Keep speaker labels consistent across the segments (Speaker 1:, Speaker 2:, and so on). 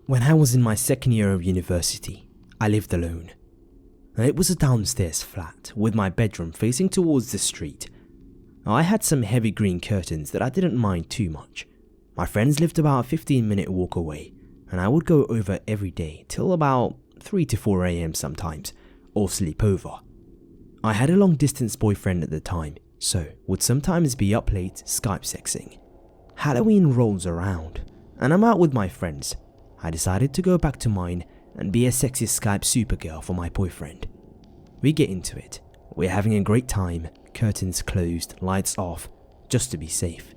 Speaker 1: When I was in my second year of university, I lived alone. It was a downstairs flat with my bedroom facing towards the street. I had some heavy green curtains that I didn't mind too much. My friends lived about a 15-minute walk away, and I would go over every day till about 3 to 4 AM sometimes, or sleep over. I had a long-distance boyfriend at the time, so would sometimes be up late Skype sexing. Halloween rolls around, and I'm out with my friends. I decided to go back to mine and be a sexy Skype supergirl for my boyfriend. We get into it. We're having a great time, curtains closed, lights off, just to be safe.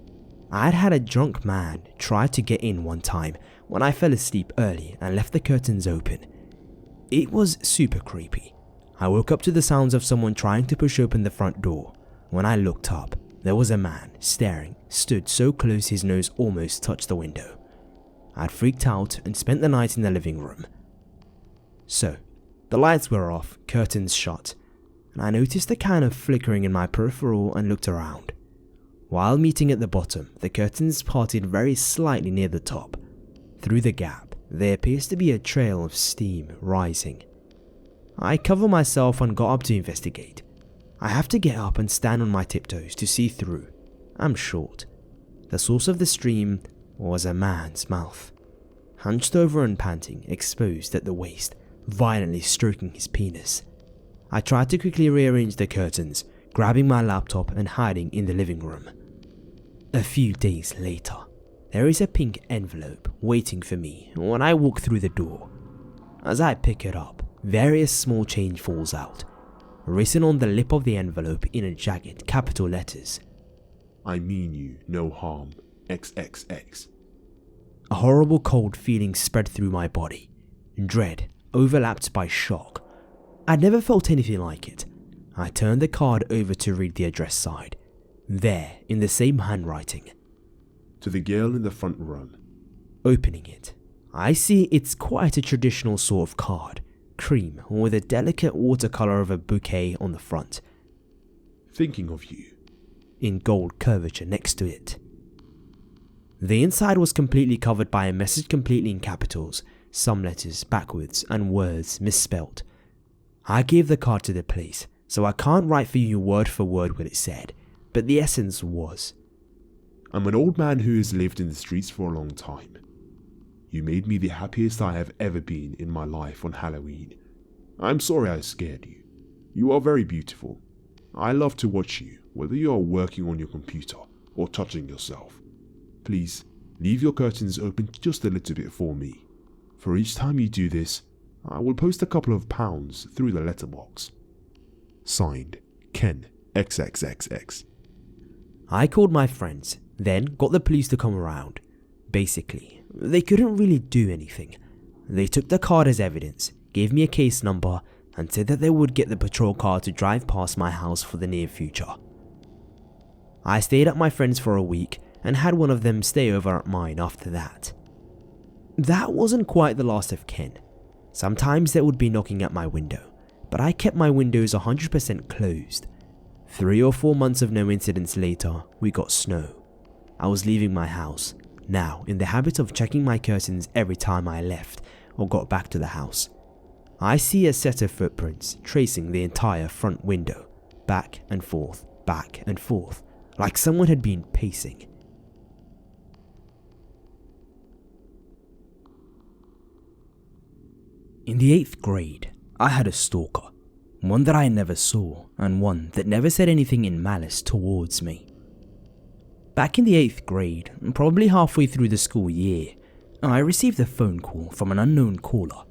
Speaker 1: I'd had a drunk man try to get in one time when I fell asleep early and left the curtains open. It was super creepy. I woke up to the sounds of someone trying to push open the front door. When I looked up, there was a man staring, stood so close his nose almost touched the window. I'd freaked out and spent the night in the living room. So, the lights were off, curtains shut, and I noticed a kind of flickering in my peripheral and looked around. While meeting at the bottom, the curtains parted very slightly near the top. Through the gap, there appears to be a trail of steam rising. I cover myself and got up to investigate. I have to get up and stand on my tiptoes to see through. I'm short. The source of the stream was a man's mouth, hunched over and panting, exposed at the waist, violently stroking his penis. I tried to quickly rearrange the curtains, grabbing my laptop and hiding in the living room. A few days later, there is a pink envelope waiting for me when I walk through the door. As I pick it up, various small change falls out. Written on the lip of the envelope in a jagged capital letters,
Speaker 2: "I mean you no harm, XXX.
Speaker 1: A horrible cold feeling spread through my body, dread overlapped by shock. I'd never felt anything like it. I turned the card over to read the address side. There, in the same handwriting,
Speaker 2: To the girl in the front row.
Speaker 1: Opening it, I see it's quite a traditional sort of card, cream with a delicate watercolor of a bouquet on the front.
Speaker 2: Thinking of you.
Speaker 1: In gold curvature next to it. The inside was completely covered by a message completely in capitals, some letters backwards and words misspelled. I gave the card to the police, so I can't write for you word for word what it said, but the essence was,
Speaker 2: I'm an old man who has lived in the streets for a long time. You made me the happiest I have ever been in my life on Halloween. I'm sorry I scared you. You are very beautiful. I love to watch you, whether you are working on your computer or touching yourself. Please, leave your curtains open just a little bit for me. For each time you do this, I will post a couple of pounds through the letterbox. Signed, Ken XXXX.
Speaker 1: I called my friends, then got the police to come around. Basically, they couldn't really do anything. They took the card as evidence, gave me a case number, and said that they would get the patrol car to drive past my house for the near future. I stayed at my friend's for a week and had one of them stay over at mine after that. That wasn't quite the last of Ken. Sometimes they would be knocking at my window, but I kept my windows 100% closed. 3 or 4 months of no incidents later, we got snow. I was leaving my house, now in the habit of checking my curtains every time I left or got back to the house. I see a set of footprints tracing the entire front window, back and forth, like someone had been pacing. In the 8th grade, I had a stalker, one that I never saw and one that never said anything in malice towards me. Back in the 8th grade, probably halfway through the school year, I received a phone call from an unknown caller.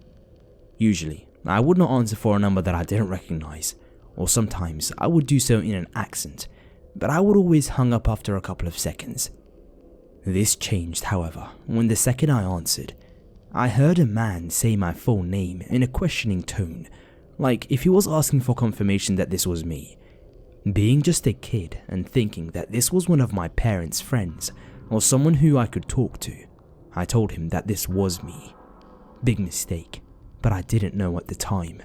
Speaker 1: Usually, I would not answer for a number that I didn't recognize, or sometimes I would do so in an accent, but I would always hang up after a couple of seconds. This changed, however, when the second I answered, I heard a man say my full name in a questioning tone, like if he was asking for confirmation that this was me. Being just a kid and thinking that this was one of my parents' friends or someone who I could talk to, I told him that this was me. Big mistake, but I didn't know at the time.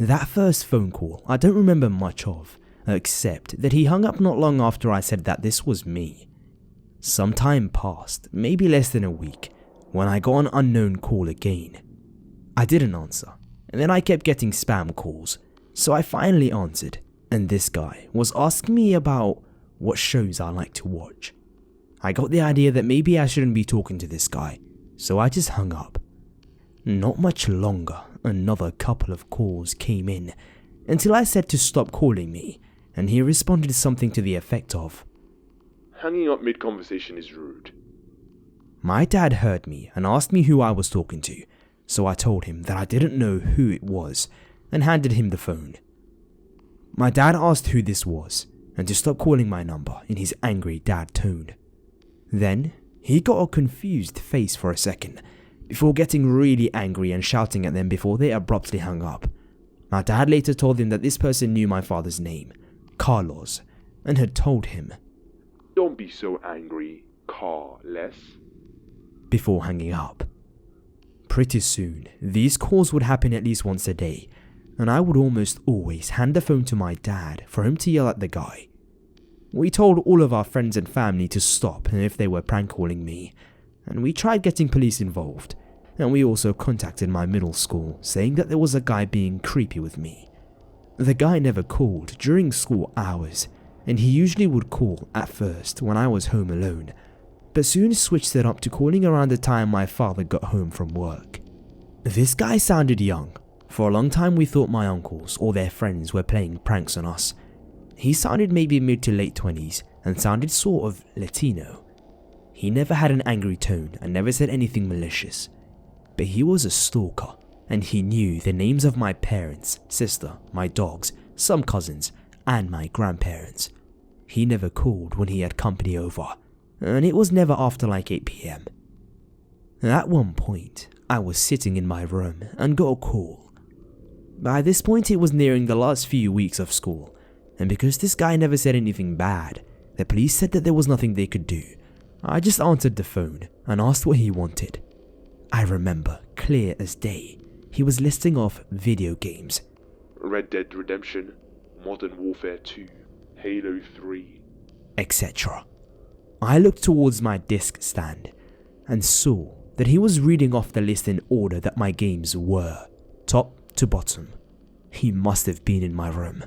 Speaker 1: That first phone call I don't remember much of, except that he hung up not long after I said that this was me. Some time passed, maybe less than a week, when I got an unknown call again. I didn't answer, and then I kept getting spam calls, so I finally answered, and this guy was asking me about what shows I like to watch. I got the idea that maybe I shouldn't be talking to this guy, so I just hung up. Not much longer, another couple of calls came in, until I said to stop calling me, and he responded something to the effect of,
Speaker 2: "Hanging up mid-conversation is rude."
Speaker 1: My dad heard me and asked me who I was talking to, so I told him that I didn't know who it was and handed him the phone. My dad asked who this was and to stop calling my number in his angry dad tone. Then he got a confused face for a second before getting really angry and shouting at them before they abruptly hung up. My dad later told him that this person knew my father's name, Carlos, and had told him,
Speaker 2: "Don't be so angry, Carles,"
Speaker 1: before hanging up. Pretty soon, these calls would happen at least once a day, and I would almost always hand the phone to my dad for him to yell at the guy. We told all of our friends and family to stop if they were prank calling me, and we tried getting police involved, and we also contacted my middle school saying that there was a guy being creepy with me. The guy never called during school hours, and he usually would call at first when I was home alone, but soon switched it up to calling around the time my father got home from work. This guy sounded young. For a long time we thought my uncles or their friends were playing pranks on us. He sounded maybe mid to late 20s and sounded sort of Latino. He never had an angry tone and never said anything malicious. But he was a stalker, and he knew the names of my parents, sister, my dogs, some cousins, and my grandparents. He never called when he had company over, and it was never after like 8 PM. At one point, I was sitting in my room and got a call. By this point it was nearing the last few weeks of school, and because this guy never said anything bad, the police said that there was nothing they could do. I just answered the phone and asked what he wanted. I remember, clear as day, he was listing off video games.
Speaker 2: Red Dead Redemption, Modern Warfare 2, Halo 3,
Speaker 1: etc. I looked towards my disc stand and saw that he was reading off the list in order that my games were, top to bottom. He must have been in my room.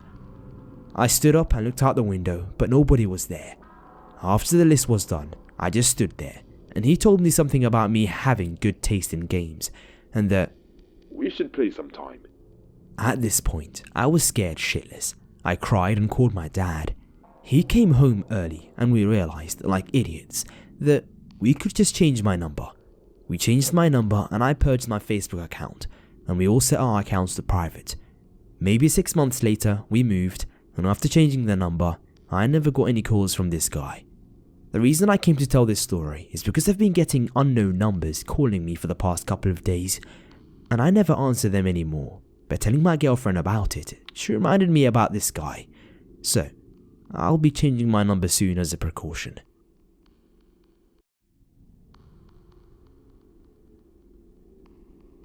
Speaker 1: I stood up and looked out the window, but nobody was there. After the list was done, I just stood there, and he told me something about me having good taste in games, and that
Speaker 2: "We should play sometime."
Speaker 1: At this point, I was scared shitless. I cried and called my dad. He came home early, and we realized, like idiots, that we could just change my number. We changed my number and I purged my Facebook account, and we all set our accounts to private. Maybe 6 months later, we moved, and after changing the number, I never got any calls from this guy. The reason I came to tell this story is because I've been getting unknown numbers calling me for the past couple of days, and I never answer them anymore, but telling my girlfriend about it, she reminded me about this guy, so I'll be changing my number soon as a precaution.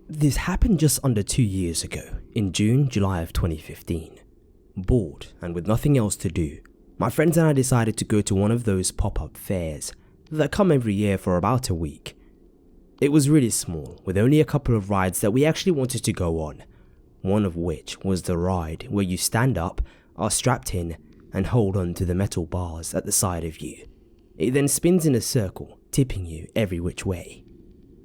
Speaker 1: This happened just under 2 years ago, in July of 2015. Bored and with nothing else to do, my friends and I decided to go to one of those pop-up fairs that come every year for about a week. It was really small, with only a couple of rides that we actually wanted to go on, one of which was the ride where you stand up, are strapped in, and hold on to the metal bars at the side of you. It then spins in a circle, tipping you every which way.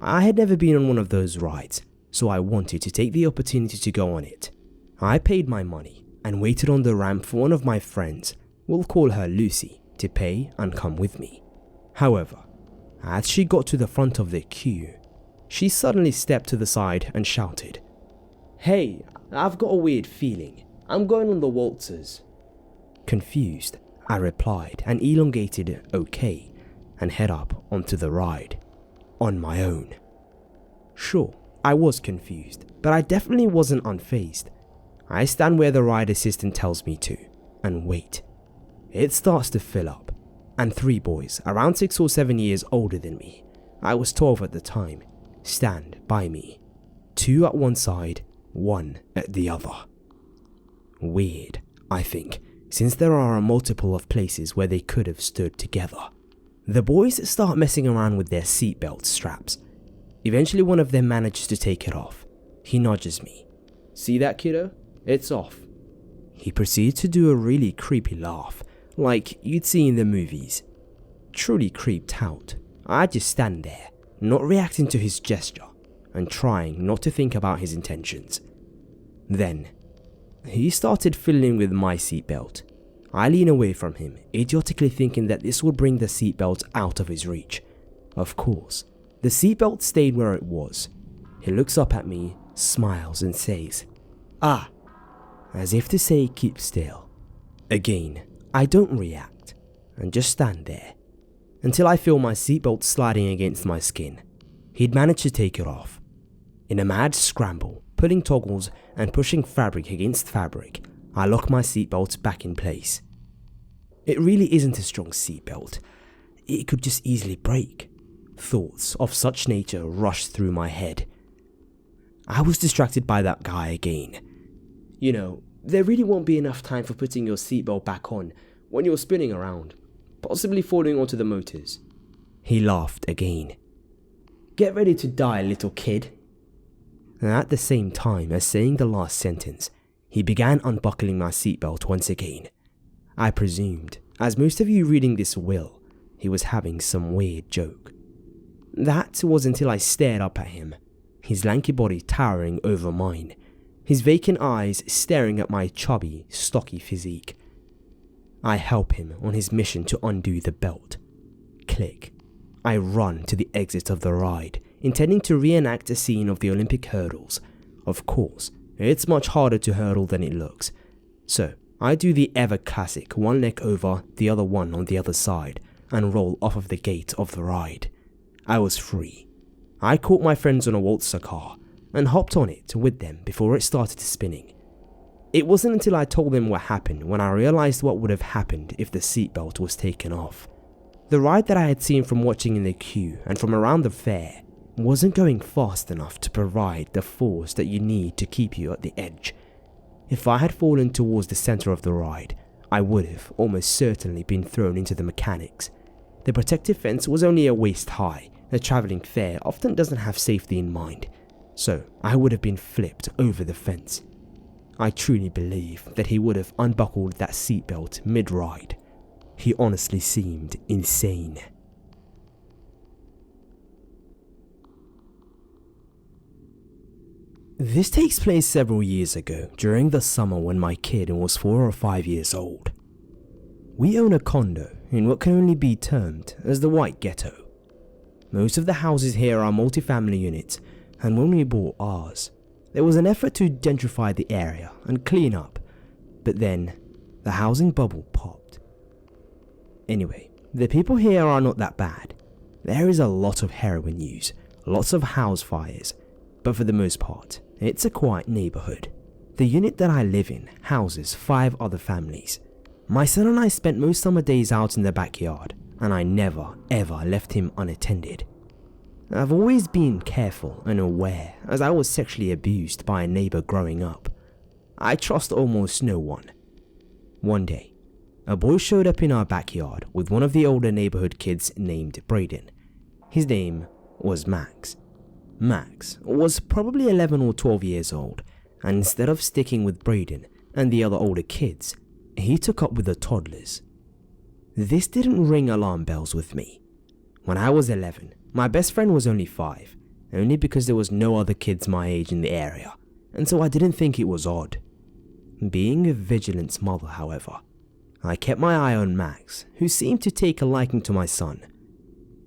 Speaker 1: I had never been on one of those rides, so I wanted to take the opportunity to go on it. I paid my money and waited on the ramp for one of my friends, we'll call her Lucy, to pay and come with me. However, as she got to the front of the queue, she suddenly stepped to the side and shouted, "Hey, I've got a weird feeling. I'm going on the waltzers." Confused, I replied an elongated "okay" and head up onto the ride, on my own. Sure, I was confused, but I definitely wasn't unfazed. I stand where the ride assistant tells me to, and wait. It starts to fill up, and 3 boys, around 6 or 7 years older than me, I was 12 at the time, stand by me. 2 at one side, 1 at the other. Weird, I think, since there are a multiple of places where they could have stood together. The boys start messing around with their seatbelt straps. Eventually one of them manages to take it off. He nudges me. "See that, kiddo? It's off." He proceeds to do a really creepy laugh, like you'd see in the movies. Truly creeped out. I just stand there, not reacting to his gesture, and trying not to think about his intentions. Then, he started fiddling with my seatbelt. I lean away from him, idiotically thinking that this would bring the seatbelt out of his reach. Of course, the seatbelt stayed where it was. He looks up at me, smiles and says, "Ah," as if to say keep still. Again, I don't react, and just stand there, until I feel my seatbelt sliding against my skin. He'd managed to take it off. In a mad scramble, pulling toggles and pushing fabric against fabric, I lock my seatbelt back in place. It really isn't a strong seatbelt. It could just easily break. Thoughts of such nature rushed through my head. I was distracted by that guy again. "You know, there really won't be enough time for putting your seatbelt back on when you're spinning around, possibly falling onto the motors." He laughed again. "Get ready to die, little kid." And at the same time as saying the last sentence, he began unbuckling my seatbelt once again. I presumed, as most of you reading this will, he was having some weird joke. That was until I stared up at him, his lanky body towering over mine, his vacant eyes staring at my chubby, stocky physique. I help him on his mission to undo the belt. Click. I run to the exit of the ride, intending to reenact a scene of the Olympic hurdles. Of course, it's much harder to hurdle than it looks. So, I do the ever classic one leg over, the other one on the other side, and roll off of the gate of the ride. I was free. I caught my friends on a waltzer car, and hopped on it with them before it started spinning. It wasn't until I told them what happened when I realized what would have happened if the seatbelt was taken off. The ride that I had seen from watching in the queue and from around the fair wasn't going fast enough to provide the force that you need to keep you at the edge. If I had fallen towards the center of the ride, I would have almost certainly been thrown into the mechanics. The protective fence was only a waist high. The traveling fair often doesn't have safety in mind, so I would have been flipped over the fence. I truly believe that he would have unbuckled that seatbelt mid-ride. He honestly seemed insane. This takes place several years ago, during the summer when my kid was 4 or 5 years old. We own a condo in what can only be termed as the White Ghetto. Most of the houses here are multifamily units, and when we bought ours, there was an effort to gentrify the area and clean up, but then the housing bubble popped. Anyway, the people here are not that bad. There is a lot of heroin use, lots of house fires, but for the most part, it's a quiet neighborhood. The unit that I live in houses 5 other families. My son and I spent most summer days out in the backyard, and I never ever left him unattended. I've always been careful and aware as I was sexually abused by a neighbor growing up. I trust almost no one. One day, a boy showed up in our backyard with one of the older neighborhood kids named Braden. His name was Max. Max was probably 11 or 12 years old, and instead of sticking with Braden and the other older kids, he took up with the toddlers. This didn't ring alarm bells with me. When I was 11, my best friend was only 5, only because there was no other kids my age in the area, and so I didn't think it was odd. Being a Vigilant's mother, however, I kept my eye on Max, who seemed to take a liking to my son.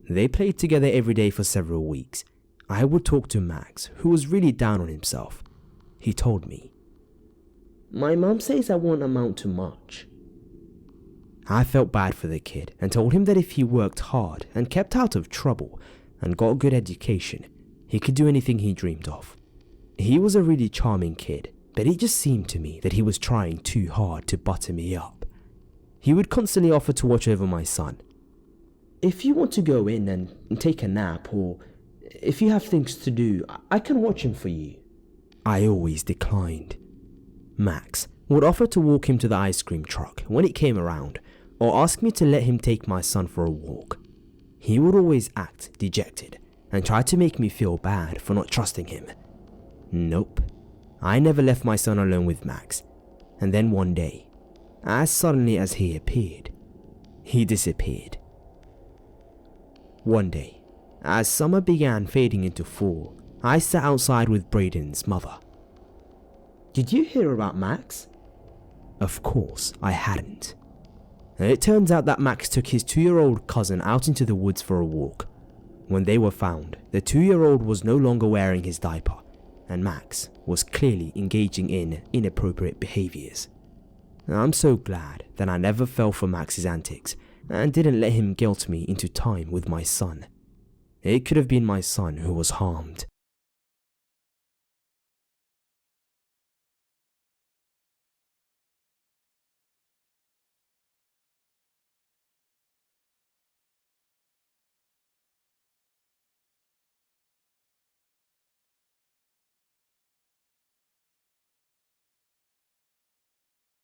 Speaker 1: They played together every day for several weeks. I would talk to Max, who was really down on himself. He told me, "My mom says I won't amount to much." I felt bad for the kid and told him that if he worked hard and kept out of trouble and got a good education, he could do anything he dreamed of. He was a really charming kid, but it just seemed to me that he was trying too hard to butter me up. He would constantly offer to watch over my son. "If you want to go in and take a nap, or if you have things to do, I can watch him for you." I always declined. Max would offer to walk him to the ice cream truck when it came around, or ask me to let him take my son for a walk. He would always act dejected, and tried to make me feel bad for not trusting him. Nope, I never left my son alone with Max, and then one day, as suddenly as he appeared, he disappeared. One day, as summer began fading into fall, I sat outside with Braden's mother. "Did you hear about Max?" Of course, I hadn't. It turns out that Max took his 2-year-old cousin out into the woods for a walk. When they were found, the 2-year-old was no longer wearing his diaper, and Max was clearly engaging in inappropriate behaviors. I'm so glad that I never fell for Max's antics and didn't let him guilt me into time with my son. It could have been my son who was harmed.